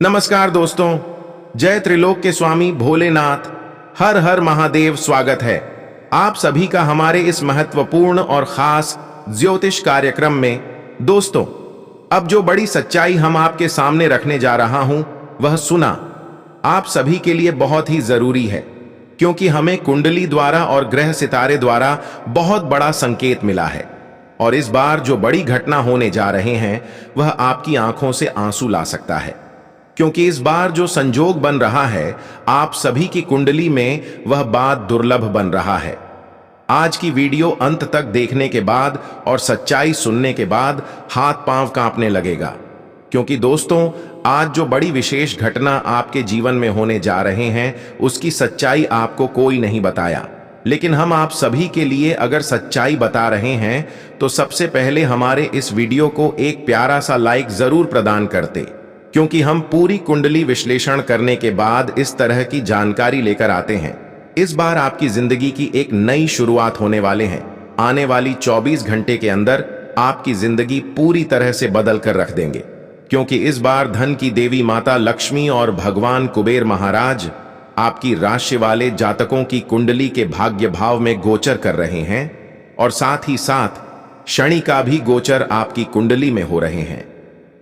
नमस्कार दोस्तों, जय त्रिलोक के स्वामी भोलेनाथ, हर हर महादेव। स्वागत है आप सभी का हमारे इस महत्वपूर्ण और खास ज्योतिष कार्यक्रम में। दोस्तों, अब जो बड़ी सच्चाई हम आपके सामने रखने जा रहा हूं, वह सुना आप सभी के लिए बहुत ही जरूरी है, क्योंकि हमें कुंडली द्वारा और ग्रह सितारे द्वारा बहुत बड़ा संकेत मिला है। और इस बार जो बड़ी घटना होने जा रहे हैं, वह आपकी आंखों से आंसू ला सकता है, क्योंकि इस बार जो संजोग बन रहा है आप सभी की कुंडली में, वह बात दुर्लभ बन रहा है। आज की वीडियो अंत तक देखने के बाद और सच्चाई सुनने के बाद हाथ पांव कांपने लगेगा, क्योंकि दोस्तों, आज जो बड़ी विशेष घटना आपके जीवन में होने जा रहे हैं, उसकी सच्चाई आपको कोई नहीं बताया। लेकिन हम आप सभी के लिए अगर सच्चाई बता रहे हैं, तो सबसे पहले हमारे इस वीडियो को एक प्यारा सा लाइक जरूर प्रदान करते, क्योंकि हम पूरी कुंडली विश्लेषण करने के बाद इस तरह की जानकारी लेकर आते हैं। इस बार आपकी जिंदगी की एक नई शुरुआत होने वाले हैं। आने वाली 24 घंटे के अंदर आपकी जिंदगी पूरी तरह से बदल कर रख देंगे, क्योंकि इस बार धन की देवी माता लक्ष्मी और भगवान कुबेर महाराज आपकी राशि वाले जातकों की कुंडली के भाग्य भाव में गोचर कर रहे हैं, और साथ ही साथ शनि का भी गोचर आपकी कुंडली में हो रहे हैं।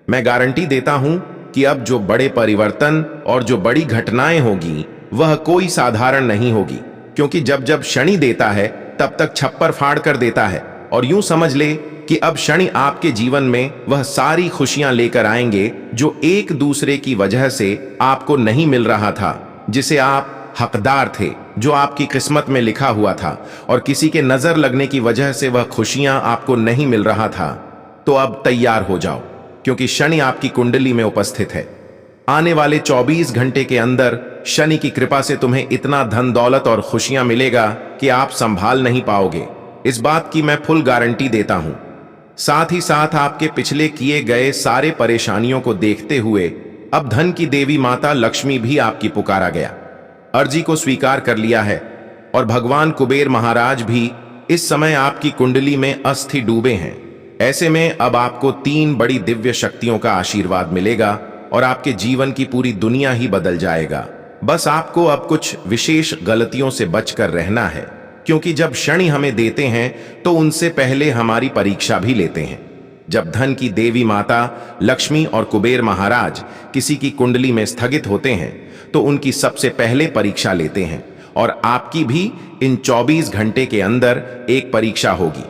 मैं गारंटी देता हूं कि अब जो बड़े परिवर्तन और जो बड़ी घटनाएं होगी, वह कोई साधारण नहीं होगी, क्योंकि जब जब शनि देता है तब तक छप्पर फाड़ कर देता है। और यूं समझ ले कि अब शनि आपके जीवन में वह सारी खुशियां लेकर आएंगे जो एक दूसरे की वजह से आपको नहीं मिल रहा था, जिसे आप हकदार थे, जो आपकी किस्मत में लिखा हुआ था, और किसी के नजर लगने की वजह से वह खुशियां आपको नहीं मिल रहा था। तो अब तैयार हो जाओ, क्योंकि शनि आपकी कुंडली में उपस्थित है। आने वाले 24 घंटे के अंदर शनि की कृपा से तुम्हें इतना धन दौलत और खुशियां मिलेगा कि आप संभाल नहीं पाओगे। इस बात की मैं फुल गारंटी देता हूं। साथ ही साथ आपके पिछले किए गए सारे परेशानियों को देखते हुए अब धन की देवी माता लक्ष्मी भी आपकी पुकारा गया, अर्जी को स्वीकार कर लिया है। और भगवान कुबेर महाराज भी इस समय आपकी कुंडली में अस्थि डूबे हैं। ऐसे में अब आपको 3 बड़ी दिव्य शक्तियों का आशीर्वाद मिलेगा और आपके जीवन की पूरी दुनिया ही बदल जाएगा। बस आपको अब कुछ विशेष गलतियों से बचकर रहना है, क्योंकि जब शनि हमें देते हैं तो उनसे पहले हमारी परीक्षा भी लेते हैं। जब धन की देवी माता लक्ष्मी और कुबेर महाराज किसी की कुंडली में स्थगित होते हैं, तो उनकी सबसे पहले परीक्षा लेते हैं, और आपकी भी इन 24 घंटे के अंदर एक परीक्षा होगी।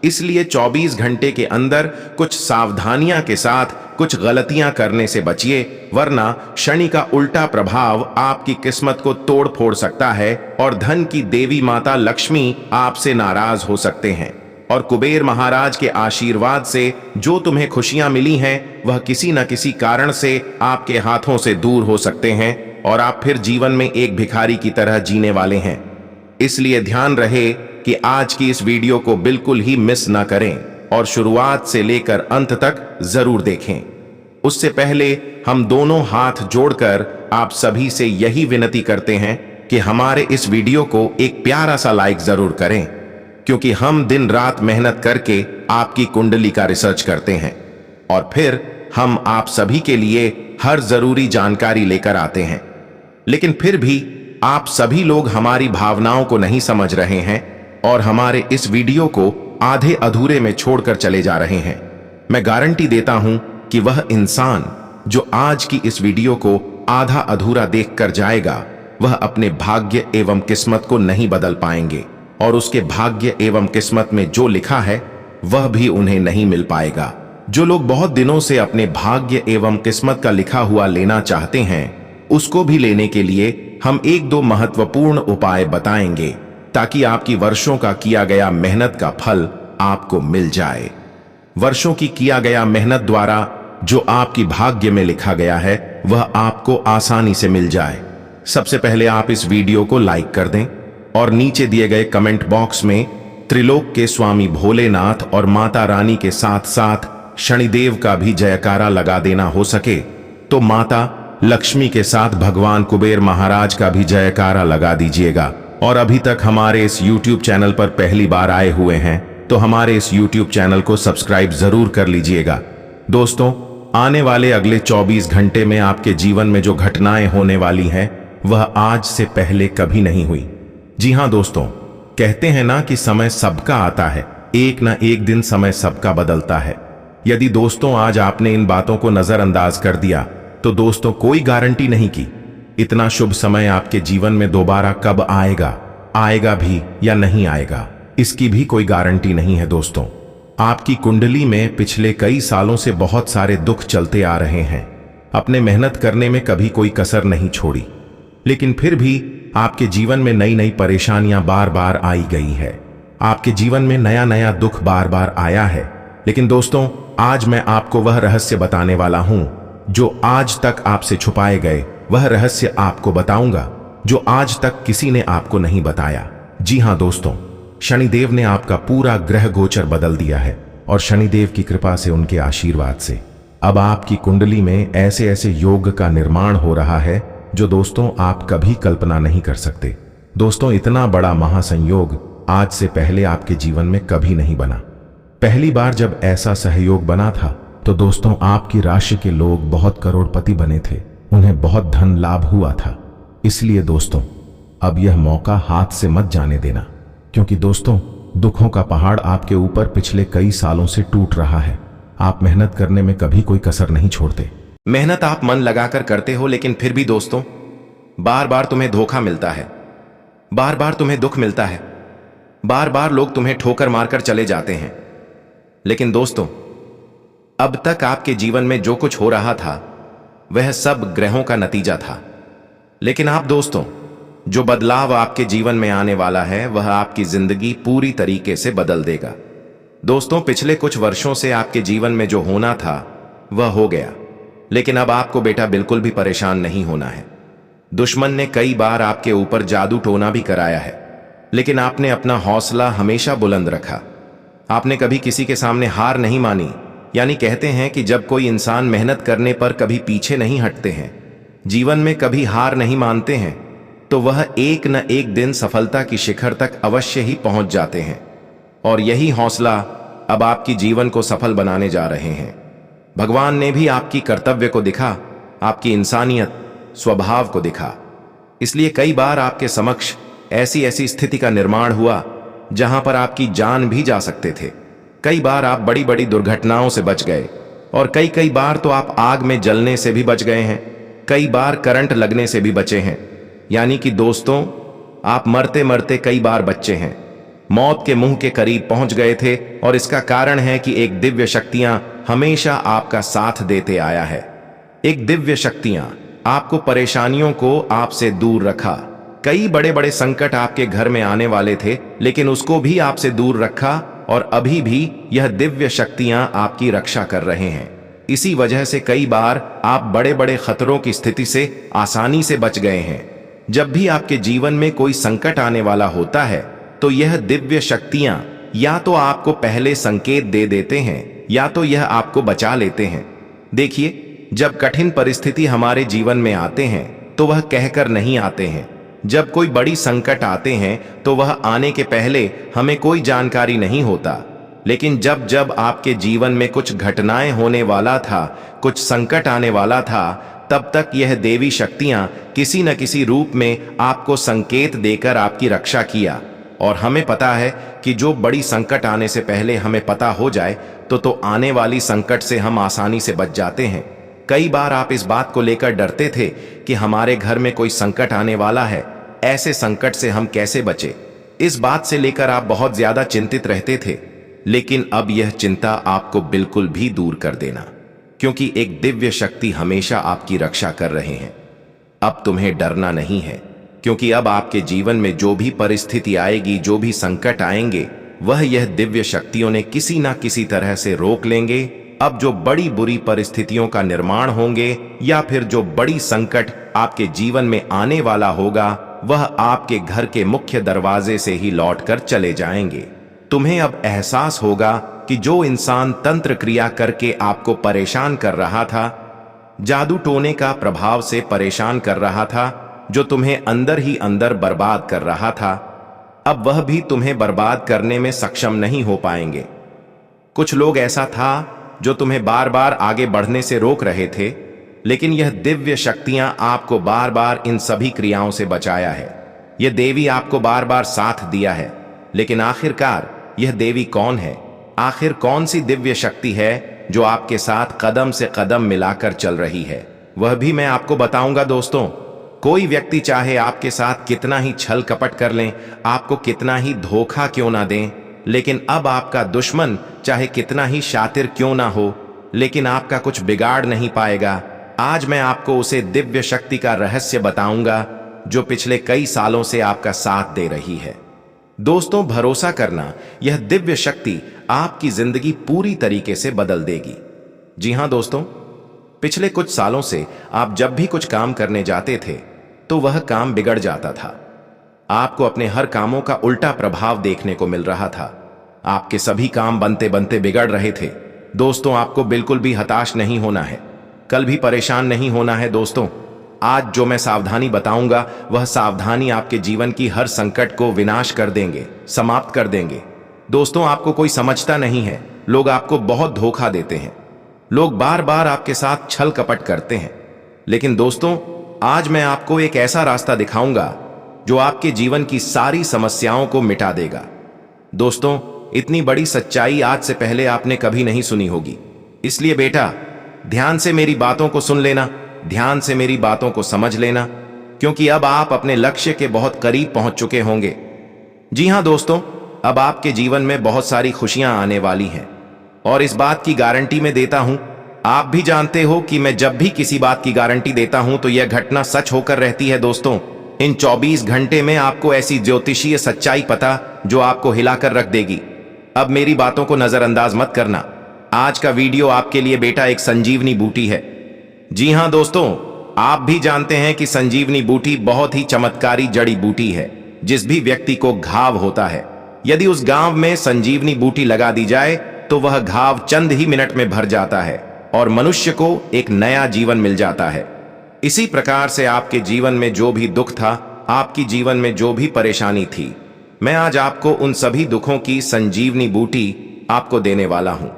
इसलिए 24 घंटे के अंदर कुछ सावधानियां के साथ कुछ गलतियां करने से बचिए, वरना शनि का उल्टा प्रभाव आपकी किस्मत को तोड़ फोड़ सकता है और धन की देवी माता लक्ष्मी आपसे नाराज हो सकते हैं। और कुबेर महाराज के आशीर्वाद से जो तुम्हें खुशियां मिली हैं, वह किसी न किसी कारण से आपके हाथों से दूर हो सकते हैं, और आप फिर जीवन में एक भिखारी की तरह जीने वाले हैं। इसलिए ध्यान रहे कि आज की इस वीडियो को बिल्कुल ही मिस ना करें और शुरुआत से लेकर अंत तक जरूर देखें। उससे पहले हम दोनों हाथ जोड़कर आप सभी से यही विनती करते हैं कि हमारे इस वीडियो को एक प्यारा सा लाइक जरूर करें, क्योंकि हम दिन रात मेहनत करके आपकी कुंडली का रिसर्च करते हैं, और फिर हम आप सभी के लिए हर जरूरी जानकारी लेकर आते हैं। लेकिन फिर भी आप सभी लोग हमारी भावनाओं को नहीं समझ रहे हैं और हमारे इस वीडियो को आधे अधूरे में छोड़कर चले जा रहे हैं। मैं गारंटी देता हूं कि वह इंसान जो आज की इस वीडियो को आधा अधूरा देखकर जाएगा, वह अपने भाग्य एवं किस्मत को नहीं बदल पाएंगे, और उसके भाग्य एवं किस्मत में जो लिखा है वह भी उन्हें नहीं मिल पाएगा। जो लोग बहुत दिनों से अपने भाग्य एवं किस्मत का लिखा हुआ लेना चाहते हैं, उसको भी लेने के लिए हम 1-2 महत्वपूर्ण उपाय बताएंगे, ताकि आपकी वर्षों का किया गया मेहनत का फल आपको मिल जाए। वर्षों की किया गया मेहनत द्वारा जो आपकी भाग्य में लिखा गया है, वह आपको आसानी से मिल जाए। सबसे पहले आप इस वीडियो को लाइक कर दें और नीचे दिए गए कमेंट बॉक्स में त्रिलोक के स्वामी भोलेनाथ और माता रानी के साथ साथ शनिदेव का भी जयकारा लगा देना। हो सके तो माता लक्ष्मी के साथ भगवान कुबेर महाराज का भी जयकारा लगा दीजिएगा। और अभी तक हमारे इस YouTube चैनल पर पहली बार आए हुए हैं, तो हमारे इस YouTube चैनल को सब्सक्राइब जरूर कर लीजिएगा। दोस्तों, आने वाले अगले 24 घंटे में आपके जीवन में जो घटनाएं होने वाली हैं वह आज से पहले कभी नहीं हुई। जी हां दोस्तों, कहते हैं ना कि समय सबका आता है, एक ना एक दिन समय सबका बदलता है। यदि दोस्तों आज आपने इन बातों को नजरअंदाज कर दिया तो दोस्तों कोई गारंटी नहीं की इतना शुभ समय आपके जीवन में दोबारा कब आएगा, आएगा भी या नहीं आएगा, इसकी भी कोई गारंटी नहीं है। दोस्तों, आपकी कुंडली में पिछले कई सालों से बहुत सारे दुख चलते आ रहे हैं। अपने मेहनत करने में कभी कोई कसर नहीं छोड़ी, लेकिन फिर भी आपके जीवन में नई नई परेशानियां बार बार आई गई है। आपके जीवन में नया नया दुख बार बार आया है। लेकिन दोस्तों, आज मैं आपको वह रहस्य बताने वाला हूं जो आज तक आपसे छुपाए गए। वह रहस्य आपको बताऊंगा जो आज तक किसी ने आपको नहीं बताया। जी हां दोस्तों, शनिदेव ने आपका पूरा ग्रह गोचर बदल दिया है और शनिदेव की कृपा से, उनके आशीर्वाद से अब आपकी कुंडली में ऐसे ऐसे योग का निर्माण हो रहा है जो दोस्तों आप कभी कल्पना नहीं कर सकते। दोस्तों, इतना बड़ा महासंयोग आज से पहले आपके जीवन में कभी नहीं बना। पहली बार जब ऐसा सहयोग बना था तो दोस्तों आपकी राशि के लोग बहुत करोड़पति बने थे, उन्हें बहुत धन लाभ हुआ था। इसलिए दोस्तों, अब यह मौका हाथ से मत जाने देना, क्योंकि दोस्तों दुखों का पहाड़ आपके ऊपर पिछले कई सालों से टूट रहा है। आप मेहनत करने में कभी कोई कसर नहीं छोड़ते। मेहनत आप मन लगाकर करते हो, लेकिन फिर भी दोस्तों बार बार तुम्हें धोखा मिलता है, बार बार तुम्हें दुख मिलता है, बार बार लोग तुम्हें ठोकर मारकर चले जाते हैं। लेकिन दोस्तों, अब तक आपके जीवन में जो कुछ हो रहा था वह सब ग्रहों का नतीजा था। लेकिन आप दोस्तों, जो बदलाव आपके जीवन में आने वाला है वह आपकी जिंदगी पूरी तरीके से बदल देगा। दोस्तों, पिछले कुछ वर्षों से आपके जीवन में जो होना था वह हो गया, लेकिन अब आपको बेटा बिल्कुल भी परेशान नहीं होना है। दुश्मन ने कई बार आपके ऊपर जादू टोना भी कराया है, लेकिन आपने अपना हौसला हमेशा बुलंद रखा। आपने कभी किसी के सामने हार नहीं मानी। यानी कहते हैं कि जब कोई इंसान मेहनत करने पर कभी पीछे नहीं हटते हैं, जीवन में कभी हार नहीं मानते हैं, तो वह एक न एक दिन सफलता की शिखर तक अवश्य ही पहुंच जाते हैं। और यही हौसला अब आपकी जीवन को सफल बनाने जा रहे हैं। भगवान ने भी आपकी कर्तव्य को दिखा, आपकी इंसानियत स्वभाव को दिखा। इसलिए कई बार आपके समक्ष ऐसी ऐसी स्थिति का निर्माण हुआ जहां पर आपकी जान भी जा सकते थे। कई बार आप बड़ी बड़ी दुर्घटनाओं से बच गए और कई बार तो आप आग में जलने से भी बच गए हैं, कई बार करंट लगने से भी बचे हैं। यानी कि दोस्तों, आप मरते मरते कई बार बचे हैं, मौत के मुंह के करीब पहुंच गए थे। और इसका कारण है कि एक दिव्य शक्तियां हमेशा आपका साथ देते आया है। एक दिव्य शक्तियां आपको परेशानियों को आपसे दूर रखा। कई बड़े बड़े संकट आपके घर में आने वाले थे, लेकिन उसको भी आपसे दूर रखा और अभी भी यह दिव्य शक्तियां आपकी रक्षा कर रहे हैं। इसी वजह से कई बार आप बड़े बड़े खतरों की स्थिति से आसानी से बच गए हैं। जब भी आपके जीवन में कोई संकट आने वाला होता है तो यह दिव्य शक्तियां या तो आपको पहले संकेत दे देते हैं या तो यह आपको बचा लेते हैं। देखिए, जब कठिन परिस्थिति हमारे जीवन में आते हैं तो वह कहकर नहीं आते हैं। जब कोई बड़ी संकट आते हैं तो वह आने के पहले हमें कोई जानकारी नहीं होता। लेकिन जब जब आपके जीवन में कुछ घटनाएं होने वाला था, कुछ संकट आने वाला था, तब तक यह देवी शक्तियां किसी न किसी रूप में आपको संकेत देकर आपकी रक्षा किया। और हमें पता है कि जो बड़ी संकट आने से पहले हमें पता हो जाए तो आने वाली संकट से हम आसानी से बच जाते हैं। कई बार आप इस बात को लेकर डरते थे कि हमारे घर में कोई संकट आने वाला है, ऐसे संकट से हम कैसे बचे। इस बात से लेकर आप बहुत ज्यादा चिंतित रहते थे। लेकिन अब यह चिंता आपको बिल्कुल भी दूर कर देना, क्योंकि एक दिव्य शक्ति हमेशा आपकी रक्षा कर रहे हैं। अब तुम्हें डरना नहीं है, क्योंकि अब आपके जीवन में जो भी परिस्थिति आएगी, जो भी संकट आएंगे, वह यह दिव्य शक्तियों ने किसी ना किसी तरह से रोक लेंगे। अब जो बड़ी बुरी परिस्थितियों का निर्माण होंगे या फिर जो बड़ी संकट आपके जीवन में आने वाला होगा, वह आपके घर के मुख्य दरवाजे से ही लौटकर चले जाएंगे। तुम्हें अब एहसास होगा कि जो इंसान तंत्र क्रिया करके आपको परेशान कर रहा था, जादू टोने का प्रभाव से परेशान कर रहा था, जो तुम्हें अंदर ही अंदर बर्बाद कर रहा था, अब वह भी तुम्हें बर्बाद करने में सक्षम नहीं हो पाएंगे। कुछ लोग ऐसा था जो तुम्हें बार बार आगे बढ़ने से रोक रहे थे, लेकिन यह दिव्य शक्तियां आपको बार बार इन सभी क्रियाओं से बचाया है। यह देवी आपको बार बार साथ दिया है, लेकिन आखिरकार यह देवी कौन है? आखिर कौन सी दिव्य शक्ति है जो आपके साथ कदम से कदम मिलाकर चल रही है? वह भी मैं आपको बताऊंगा दोस्तों। कोई व्यक्ति चाहे आपके साथ कितना ही छल कपट कर लें, आपको कितना ही धोखा क्यों ना दें, लेकिन अब आपका दुश्मन चाहे कितना ही शातिर क्यों ना हो, लेकिन आपका कुछ बिगाड़ नहीं पाएगा। आज मैं आपको उसे दिव्य शक्ति का रहस्य बताऊंगा जो पिछले कई सालों से आपका साथ दे रही है। दोस्तों, भरोसा करना, यह दिव्य शक्ति आपकी जिंदगी पूरी तरीके से बदल देगी। जी हां दोस्तों, पिछले कुछ सालों से आप जब भी कुछ काम करने जाते थे तो वह काम बिगड़ जाता था। आपको अपने हर कामों का उल्टा प्रभाव देखने को मिल रहा था। आपके सभी काम बनते बनते बिगड़ रहे थे। दोस्तों, आपको बिल्कुल भी हताश नहीं होना है, कल भी परेशान नहीं होना है। दोस्तों, आज जो मैं सावधानी बताऊंगा वह सावधानी आपके जीवन की हर संकट को विनाश कर देंगे, समाप्त कर देंगे। दोस्तों, आपको कोई समझता नहीं है, लोग आपको बहुत धोखा देते हैं, लोग बार बार आपके साथ छल कपट करते हैं, लेकिन दोस्तों आज मैं आपको एक ऐसा रास्ता दिखाऊंगा जो आपके जीवन की सारी समस्याओं को मिटा देगा। दोस्तों, इतनी बड़ी सच्चाई आज से पहले आपने कभी नहीं सुनी होगी, इसलिए बेटा ध्यान से मेरी बातों को सुन लेना, ध्यान से मेरी बातों को समझ लेना, क्योंकि अब आप अपने लक्ष्य के बहुत करीब पहुंच चुके होंगे। जी हां दोस्तों, अब आपके जीवन में बहुत सारी खुशियां आने वाली हैं और इस बात की गारंटी मैं देता हूं। आप भी जानते हो कि मैं जब भी किसी बात की गारंटी देता हूं तो यह घटना सच होकर रहती है। दोस्तों, इन 24 घंटे में आपको ऐसी ज्योतिषीय सच्चाई पता जो आपको हिलाकर रख देगी। अब मेरी बातों को नजरअंदाज मत करना। आज का वीडियो आपके लिए बेटा एक संजीवनी बूटी है। जी हां दोस्तों, आप भी जानते हैं कि संजीवनी बूटी बहुत ही चमत्कारी जड़ी बूटी है। जिस भी व्यक्ति को घाव होता है, यदि उस घाव में संजीवनी बूटी लगा दी जाए तो वह घाव चंद ही मिनट में भर जाता है और मनुष्य को एक नया जीवन मिल जाता है। इसी प्रकार से आपके जीवन में जो भी दुख था, आपकी जीवन में जो भी परेशानी थी, मैं आज आपको उन सभी दुखों की संजीवनी बूटी आपको देने वाला हूं,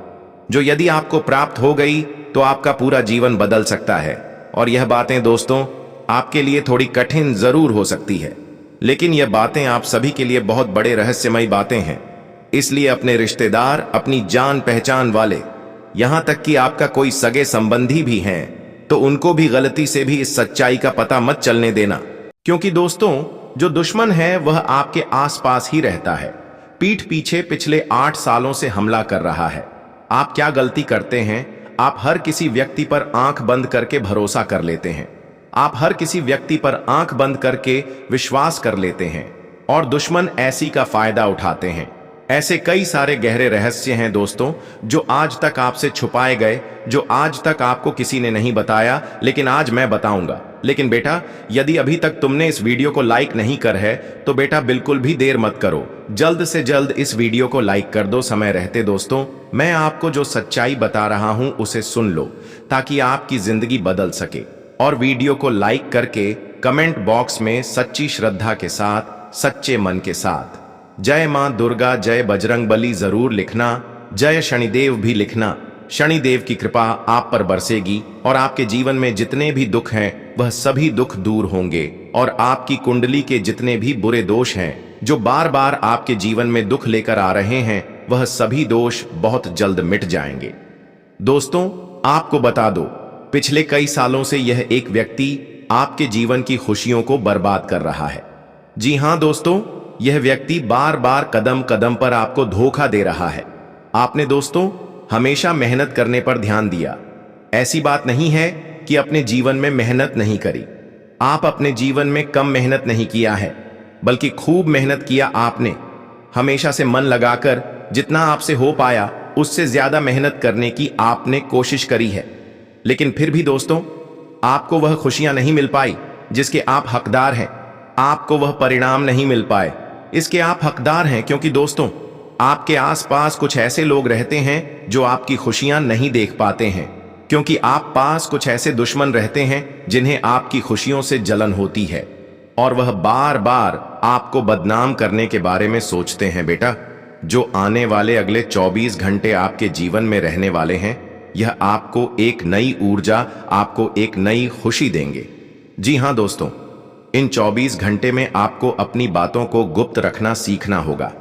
जो यदि आपको प्राप्त हो गई तो आपका पूरा जीवन बदल सकता है। और यह बातें दोस्तों आपके लिए थोड़ी कठिन जरूर हो सकती है, लेकिन यह बातें आप सभी के लिए बहुत बड़े रहस्यमयी बातें हैं। इसलिए अपने रिश्तेदार, अपनी जान पहचान वाले, यहां तक कि आपका कोई सगे संबंधी भी हैं, तो उनको भी गलती से भी इस सच्चाई का पता मत चलने देना, क्योंकि दोस्तों जो दुश्मन है वह आपके आसपास ही रहता है, पीठ पीछे पिछले 8 सालों से हमला कर रहा है। आप क्या गलती करते हैं? आप हर किसी व्यक्ति पर आंख बंद करके भरोसा कर लेते हैं, आप हर किसी व्यक्ति पर आंख बंद करके विश्वास कर लेते हैं और दुश्मन ऐसी का फायदा उठाते हैं। ऐसे कई सारे गहरे रहस्य हैं दोस्तों जो आज तक आपसे छुपाए गए, जो आज तक आपको किसी ने नहीं बताया, लेकिन आज मैं बताऊंगा। लेकिन बेटा, यदि अभी तक तुमने इस वीडियो को लाइक नहीं कर है तो बेटा बिल्कुल भी देर मत करो, जल्द से जल्द इस वीडियो को लाइक कर दो समय रहते। दोस्तों, मैं आपको जो सच्चाई बता रहा हूं उसे सुन लो ताकि आपकी जिंदगी बदल सके। और वीडियो को लाइक करके कमेंट बॉक्स में सच्ची श्रद्धा के साथ, सच्चे मन के साथ जय मां दुर्गा, जय बजरंग बली जरूर लिखना, जय शनिदेव भी लिखना। शनिदेव की कृपा आप पर बरसेगी और आपके जीवन में जितने भी दुख हैं वह सभी दुख दूर होंगे और आपकी कुंडली के जितने भी बुरे दोष हैं जो बार बार आपके जीवन में दुख लेकर आ रहे हैं, वह सभी दोष बहुत जल्द मिट जाएंगे। दोस्तों, आपको बता दो, पिछले कई सालों से यह एक व्यक्ति आपके जीवन की खुशियों को बर्बाद कर रहा है। जी हां दोस्तों, यह व्यक्ति बार बार कदम कदम पर आपको धोखा दे रहा है। आपने दोस्तों हमेशा मेहनत करने पर ध्यान दिया। ऐसी बात नहीं है कि अपने जीवन में मेहनत नहीं करी। आप अपने जीवन में कम मेहनत नहीं किया है, बल्कि खूब मेहनत किया। आपने हमेशा से मन लगाकर जितना आपसे हो पाया उससे ज्यादा मेहनत करने की आपने कोशिश करी है, लेकिन फिर भी दोस्तों आपको वह खुशियां नहीं मिल पाई जिसके आप हकदार हैं। आपको वह परिणाम नहीं मिल पाए इसके आप हकदार हैं, क्योंकि दोस्तों आपके आसपास कुछ ऐसे लोग रहते हैं जो आपकी खुशियां नहीं देख पाते हैं, क्योंकि आप पास कुछ ऐसे दुश्मन रहते हैं जिन्हें आपकी खुशियों से जलन होती है और वह बार बार आपको बदनाम करने के बारे में सोचते हैं। बेटा, जो आने वाले अगले 24 घंटे आपके जीवन में रहने वाले हैं यह आपको एक नई ऊर्जा, आपको एक नई खुशी देंगे। जी हाँ दोस्तों, इन 24 घंटे में आपको अपनी बातों को गुप्त रखना सीखना होगा।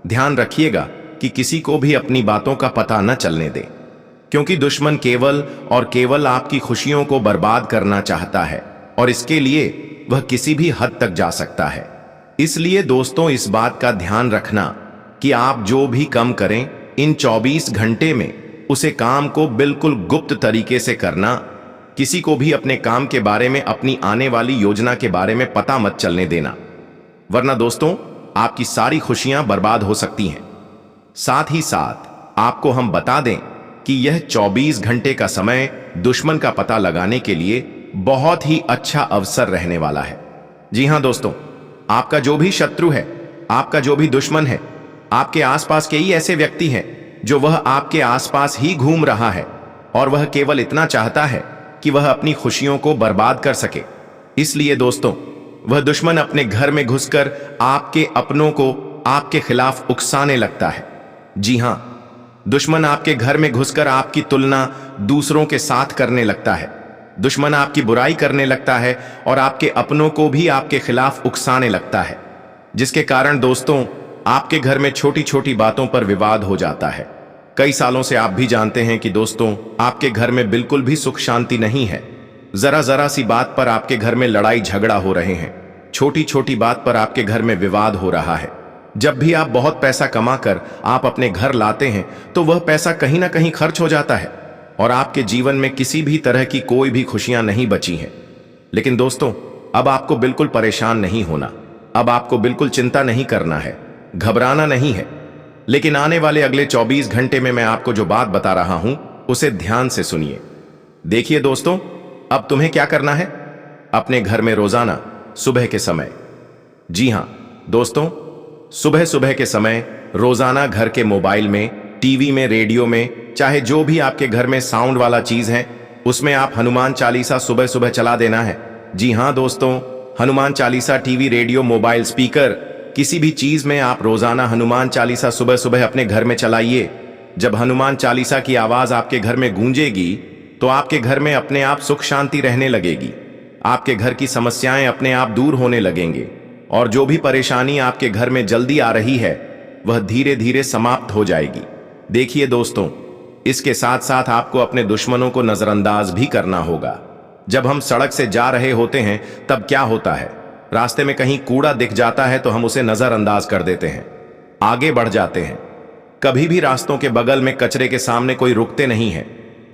ध्यान रखिएगा कि किसी को भी अपनी बातों का पता न चलने दे, क्योंकि दुश्मन केवल और केवल आपकी खुशियों को बर्बाद करना चाहता है और इसके लिए वह किसी भी हद तक जा सकता है। इसलिए दोस्तों, इस बात का ध्यान रखना कि आप जो भी काम करें, इन 24 घंटे में उसे काम को बिल्कुल गुप्त तरीके से करना। किसी को भी अपने काम के बारे में, अपनी आने वाली योजना के बारे में पता मत चलने देना, वरना दोस्तों आपकी सारी खुशियां बर्बाद हो सकती हैं। साथ ही साथ आपको हम बता दें कि यह 24 घंटे का समय दुश्मन का पता लगाने के लिए बहुत ही अच्छा अवसर रहने वाला है। जी हां दोस्तों, आपका जो भी शत्रु है, आपका जो भी दुश्मन है, आपके आसपास के ही ऐसे व्यक्ति हैं जो वह आपके आसपास ही घूम रहा है और वह केवल इतना चाहता है कि वह अपनी खुशियों को बर्बाद कर सके। इसलिए दोस्तों, वह दुश्मन अपने घर में घुसकर आपके अपनों को आपके खिलाफ उकसाने लगता है। जी हां, दुश्मन आपके घर में घुसकर आपकी तुलना दूसरों के साथ करने लगता है। दुश्मन आपकी बुराई करने लगता है और आपके अपनों को भी आपके खिलाफ उकसाने लगता है, जिसके कारण दोस्तों आपके घर में छोटी छोटी बातों पर विवाद हो जाता है। कई सालों से आप भी जानते हैं कि दोस्तों आपके घर में बिल्कुल भी सुख शांति नहीं है। जरा जरा सी बात पर आपके घर में लड़ाई झगड़ा हो रहे हैं, छोटी छोटी बात पर आपके घर में विवाद हो रहा है। जब भी आप बहुत पैसा कमाकर आप अपने घर लाते हैं तो वह पैसा कहीं ना कहीं खर्च हो जाता है और आपके जीवन में किसी भी तरह की कोई भी खुशियां नहीं बची हैं। लेकिन दोस्तों, अब आपको बिल्कुल परेशान नहीं होना, अब आपको बिल्कुल चिंता नहीं करना है, घबराना नहीं है। लेकिन आने वाले अगले 24 घंटे में मैं आपको जो बात बता रहा हूं उसे ध्यान से सुनिए। देखिए दोस्तों, अब तुम्हें क्या करना है, अपने घर में रोजाना सुबह के समय, जी हां दोस्तों, सुबह सुबह के समय रोजाना घर के मोबाइल में, टीवी में, रेडियो में, चाहे जो भी आपके घर में साउंड वाला चीज है, उसमें आप हनुमान चालीसा सुबह सुबह चला देना है। जी हां दोस्तों, Hanuman Chalisa, TV, radio, mobile, speaker, किसी भी चीज में आप रोजाना हनुमान चालीसा सुबह सुबह अपने घर में चलाइए। जब हनुमान चालीसा की आवाज आपके घर में गूंजेगी तो आपके घर में अपने आप सुख शांति रहने लगेगी, आपके घर की समस्याएं अपने आप दूर होने लगेंगे और जो भी परेशानी आपके घर में जल्दी आ रही है वह धीरे धीरे समाप्त हो जाएगी। देखिए दोस्तों, इसके साथ साथ आपको अपने दुश्मनों को नजरअंदाज भी करना होगा। जब हम सड़क से जा रहे होते हैं तब क्या होता है, रास्ते में कहीं कूड़ा दिख जाता है तो हम उसे नजरअंदाज कर देते हैं, आगे बढ़ जाते हैं। कभी भी रास्तों के बगल में कचरे के सामने कोई रुकते नहीं है,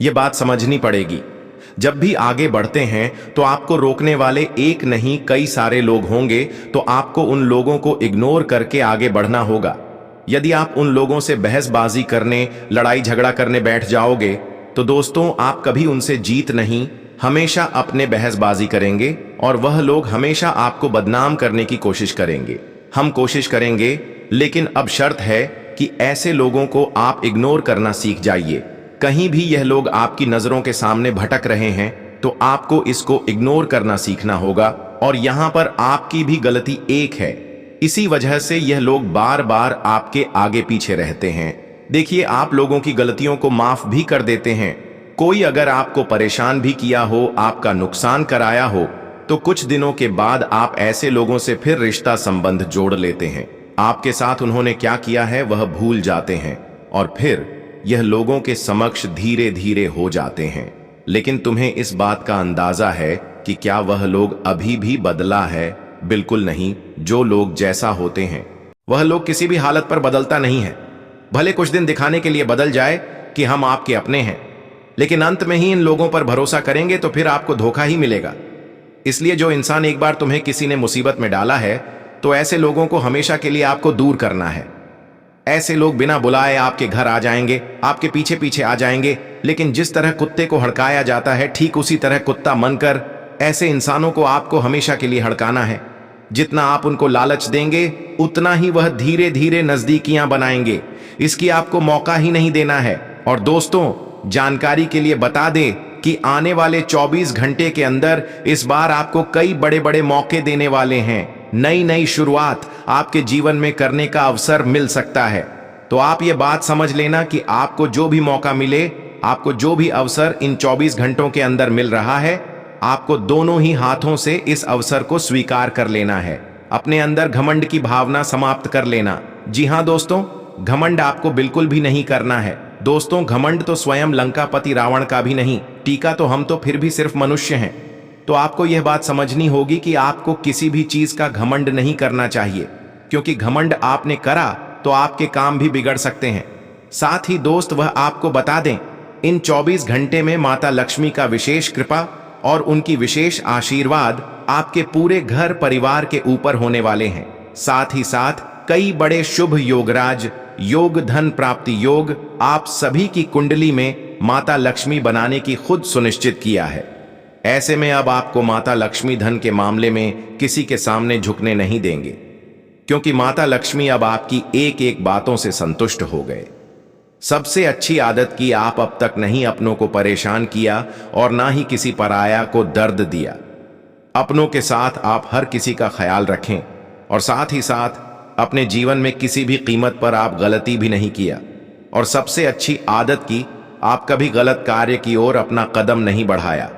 यह बात समझनी पड़ेगी। जब भी आगे बढ़ते हैं तो आपको रोकने वाले एक नहीं कई सारे लोग होंगे, तो आपको उन लोगों को इग्नोर करके आगे बढ़ना होगा। यदि आप उन लोगों से बहसबाजी करने, लड़ाई झगड़ा करने बैठ जाओगे तो दोस्तों आप कभी उनसे जीत नहीं, हमेशा अपने बहसबाजी करेंगे और वह लोग हमेशा आपको बदनाम करने की कोशिश करेंगे। हम कोशिश करेंगे, लेकिन अब शर्त है कि ऐसे लोगों को आप इग्नोर करना सीख जाइए। कहीं भी यह लोग आपकी नजरों के सामने भटक रहे हैं तो आपको इसको इग्नोर करना सीखना होगा और यहां पर आपकी भी गलती एक है, इसी वजह से यह लोग बार बार आपके आगे पीछे रहते हैं। देखिए, आप लोगों की गलतियों को माफ भी कर देते हैं। कोई अगर आपको परेशान भी किया हो, आपका नुकसान कराया हो, तो कुछ दिनों के बाद आप ऐसे लोगों से फिर रिश्ता संबंध जोड़ लेते हैं। आपके साथ उन्होंने क्या किया है वह भूल जाते हैं और फिर यह लोगों के समक्ष धीरे धीरे हो जाते हैं। लेकिन तुम्हें इस बात का अंदाजा है कि क्या वह लोग अभी भी बदला है? बिल्कुल नहीं। जो लोग जैसा होते हैं वह लोग किसी भी हालत पर बदलता नहीं है। भले कुछ दिन दिखाने के लिए बदल जाए कि हम आपके अपने हैं, लेकिन अंत में ही इन लोगों पर भरोसा करेंगे तो फिर आपको धोखा ही मिलेगा। इसलिए जो इंसान एक बार तुम्हें किसी ने मुसीबत में डाला है तो ऐसे लोगों को हमेशा के लिए आपको दूर करना है। ऐसे लोग बिना बुलाए आपके घर आ जाएंगे, आपके पीछे पीछे आ जाएंगे, लेकिन जिस तरह कुत्ते को हड़काया जाता है ठीक उसी तरह कुत्ता मनकर ऐसे इंसानों को आपको हमेशा के लिए हड़काना है। जितना आप उनको लालच देंगे उतना ही वह धीरे धीरे नजदीकियां बनाएंगे। इसकी आपको मौका ही नहीं देना है। और दोस्तों, जानकारी के लिए बता दें कि आने वाले 24 घंटे के अंदर इस बार आपको कई बड़े बड़े मौके देने वाले हैं। नई नई शुरुआत आपके जीवन में करने का अवसर मिल सकता है। तो आप ये बात समझ लेना कि आपको जो भी मौका मिले आपको जो भी अवसर इन 24 घंटों के अंदर मिल रहा है, आपको दोनों ही हाथों से इस अवसर को स्वीकार कर लेना है। अपने अंदर घमंड की भावना समाप्त कर लेना। जी हां दोस्तों, घमंड आपको बिल्कुल भी नहीं करना है। दोस्तों, घमंड तो स्वयं लंकापति रावण का भी नहीं, टीका तो हम तो फिर भी सिर्फ मनुष्य हैं। तो आपको यह बात समझनी होगी कि आपको किसी भी चीज का घमंड नहीं करना चाहिए, क्योंकि घमंड आपने करा तो आपके काम भी बिगड़ सकते हैं। साथ ही दोस्त, वह आपको बता दें, इन 24 घंटे में माता लक्ष्मी का विशेष कृपा और उनकी विशेष आशीर्वाद आपके पूरे घर परिवार के ऊपर होने वाले हैं। साथ ही साथ कई बड़े शुभ योगराज योग, धन प्राप्ति योग आप सभी की कुंडली में माता लक्ष्मी बनाने की खुद सुनिश्चित किया है। ऐसे में अब आपको माता लक्ष्मी धन के मामले में किसी के सामने झुकने नहीं देंगे, क्योंकि माता लक्ष्मी अब आपकी एक एक बातों से संतुष्ट हो गए। सबसे अच्छी आदत की आप अब तक नहीं अपनों को परेशान किया और ना ही किसी पराया को दर्द दिया। अपनों के साथ आप हर किसी का ख्याल रखें और साथ ही साथ अपने जीवन में किसी भी कीमत पर आप गलती भी नहीं किया। और सबसे अच्छी आदत की, आप कभी गलत कार्य की ओर अपना कदम नहीं बढ़ाया।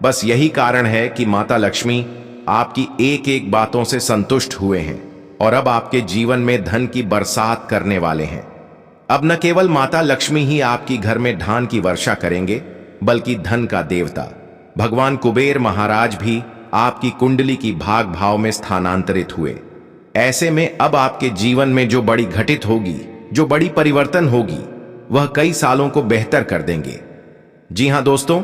बस यही कारण है कि माता लक्ष्मी आपकी एक एक बातों से संतुष्ट हुए हैं और अब आपके जीवन में धन की बरसात करने वाले हैं। अब न केवल माता लक्ष्मी ही आपकी घर में धान की वर्षा करेंगे, बल्कि धन का देवता भगवान कुबेर महाराज भी आपकी कुंडली की भाग भाव में स्थानांतरित हुए। ऐसे में अब आपके जीवन में जो बड़ी घटित होगी, जो बड़ी परिवर्तन होगी, वह कई सालों को बेहतर कर देंगे। जी हां दोस्तों,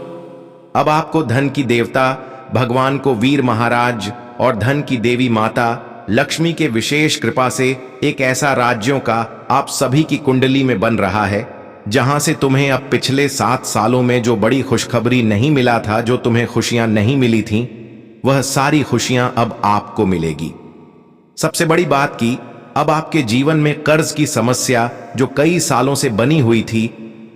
अब आपको धन की देवता भगवान को वीर महाराज और धन की देवी माता लक्ष्मी के विशेष कृपा से एक ऐसा राज्यों का आप सभी की कुंडली में बन रहा है, जहां से तुम्हें अब पिछले 7 सालों में जो बड़ी खुशखबरी नहीं मिला था, जो तुम्हें खुशियां नहीं मिली थीं, वह सारी खुशियां अब आपको मिलेगी। सबसे बड़ी बात की, अब आपके जीवन में कर्ज की समस्या जो कई सालों से बनी हुई थी,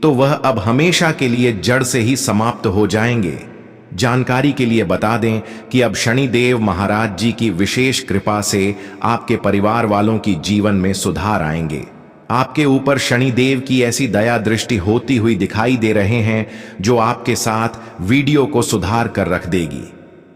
तो वह अब हमेशा के लिए जड़ से ही समाप्त हो जाएंगे। जानकारी के लिए बता दें कि अब शनिदेव महाराज जी की विशेष कृपा से आपके परिवार वालों की जीवन में सुधार आएंगे। आपके ऊपर शनिदेव की ऐसी दया दृष्टि होती हुई दिखाई दे रहे हैं, जो आपके साथ वीडियो को सुधार कर रख देगी।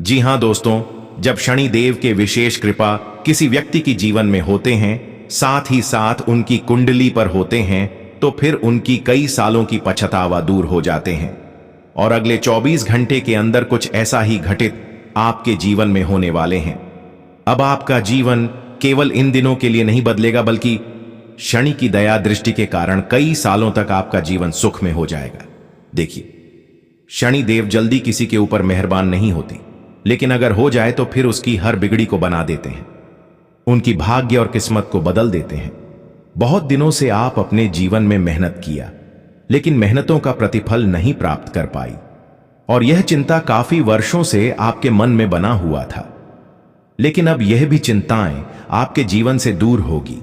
जी हां दोस्तों, जब शनिदेव के विशेष कृपा किसी व्यक्ति की जीवन में होते हैं, साथ ही साथ उनकी कुंडली पर होते हैं, तो फिर उनकी कई सालों की पछतावा दूर हो जाते हैं और अगले 24 घंटे के अंदर कुछ ऐसा ही घटित आपके जीवन में होने वाले हैं। अब आपका जीवन केवल इन दिनों के लिए नहीं बदलेगा, बल्कि शनि की दया दृष्टि के कारण कई सालों तक आपका जीवन सुख में हो जाएगा। देखिए, शनि देव जल्दी किसी के ऊपर मेहरबान नहीं होती, लेकिन अगर हो जाए तो फिर उसकी हर बिगड़ी को बना देते हैं, उनकी भाग्य और किस्मत को बदल देते हैं। बहुत दिनों से आप अपने जीवन में मेहनत किया, लेकिन मेहनतों का प्रतिफल नहीं प्राप्त कर पाई, और यह चिंता काफी वर्षों से आपके मन में बना हुआ था। लेकिन अब यह भी चिंताएं आपके जीवन से दूर होगी,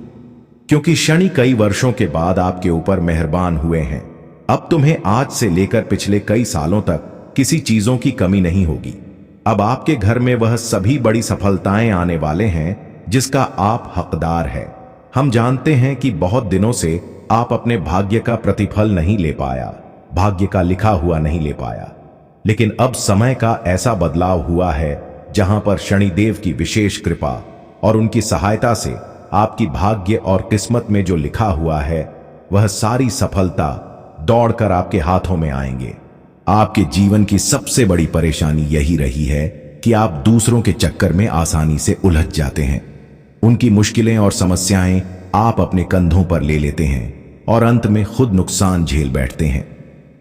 क्योंकि शनि कई वर्षों के बाद आपके ऊपर मेहरबान हुए हैं। अब तुम्हें आज से लेकर पिछले कई सालों तक किसी चीजों की कमी नहीं होगी। अब आपके घर में वह सभी बड़ी सफलताएं आने वाले हैं जिसका आप हकदार है। हम जानते हैं कि बहुत दिनों से आप अपने भाग्य का प्रतिफल नहीं ले पाया, भाग्य का लिखा हुआ नहीं ले पाया, लेकिन अब समय का ऐसा बदलाव हुआ है जहां पर शनिदेव की विशेष कृपा और उनकी सहायता से आपकी भाग्य और किस्मत में जो लिखा हुआ है, वह सारी सफलता दौड़कर आपके हाथों में आएंगे। आपके जीवन की सबसे बड़ी परेशानी यही रही है कि आप दूसरों के चक्कर में आसानी से उलझ जाते हैं। उनकी मुश्किलें और समस्याएं आप अपने कंधों पर ले लेते हैं और अंत में खुद नुकसान झेल बैठते हैं।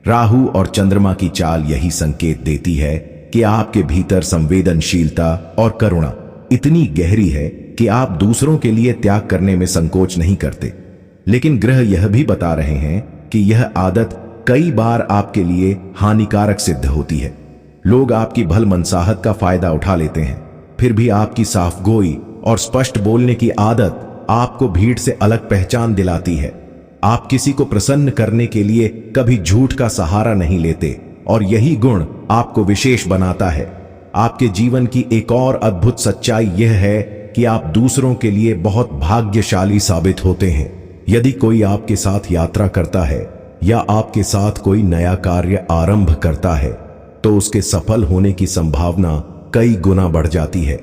राहु और चंद्रमा की चाल यही संकेत देती है कि आपके भीतर संवेदनशीलता और करुणा इतनी गहरी है कि आप दूसरों के लिए त्याग करने में संकोच नहीं करते। लेकिन ग्रह यह भी बता रहे हैं कि यह आदत कई बार आपके लिए हानिकारक सिद्ध होती है। लोग आपकी भलमनसाहत का फायदा उठा लेते हैं, फिर भी आपकी साफगोई और स्पष्ट बोलने की आदत आपको भीड़ से अलग पहचान दिलाती है। आप किसी को प्रसन्न करने के लिए कभी झूठ का सहारा नहीं लेते और यही गुण आपको विशेष बनाता है। आपके जीवन की एक और अद्भुत सच्चाई यह है कि आप दूसरों के लिए बहुत भाग्यशाली साबित होते हैं। यदि कोई आपके साथ यात्रा करता है या आपके साथ कोई नया कार्य आरंभ करता है तो उसके सफल होने की संभावना कई गुना बढ़ जाती है।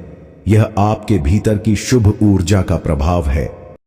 यह आपके भीतर की शुभ ऊर्जा का प्रभाव है।